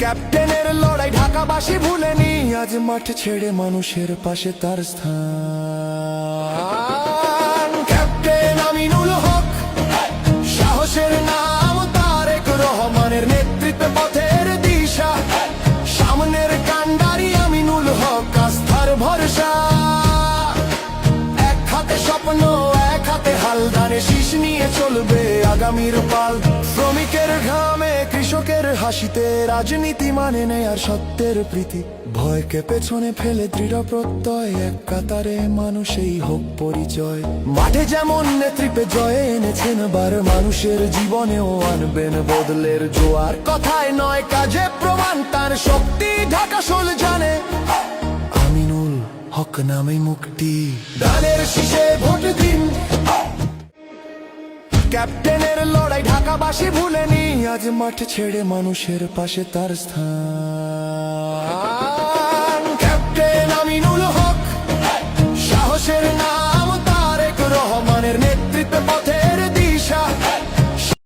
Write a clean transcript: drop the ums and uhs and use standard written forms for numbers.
ক্যাপ্টেনের লড়াই ঢাকাবাসী ভুলেনি, আজ মাঠ ছেড়ে মানুষের পাশে তার স্থান। ক্যাপ্টেন আমিনুল হক, সাহসের নাম তারেক রহমানের নেতৃত্বে পথের দিশা। সামনের কান্ডারি আমিনুল হক, আস্থার ভরসা। এক হাতে স্বপ্ন, এক হাতে হালদারে শীষ নিয়ে চলবে আগামীর পাল। শ্রমিকের ঘামে, কৃষকের হাসিতে রাজনীতি মানে নেই আর সত্যের প্রীতি। ভয়কে পেছনে ফেলে দৃঢ় প্রত্যয়, এক কাতারে মানুষেই হোক পরিচয়। মাঠে যেমন নেতৃত্বে জয় এনেছেন বার, মানুষের জীবনেও আনবেন বদলের জোয়ার। কথায় নয় কাজে প্রমাণ তার শক্তি, ঢাকা শোল জানে আমিনুল হক নামে মুক্তি। ধানের শীষে ভোট দিন, ক্যাপ্টেনের লড়াই ঢাকাবাসী ভুলেনি, আজ মাঠ ছেড়ে মানুষের পাশে তার স্থান। ক্যাপ্টেন আমিনুল হক, সাহসের নাম তারেক রহমানের নেতৃত্বে পথে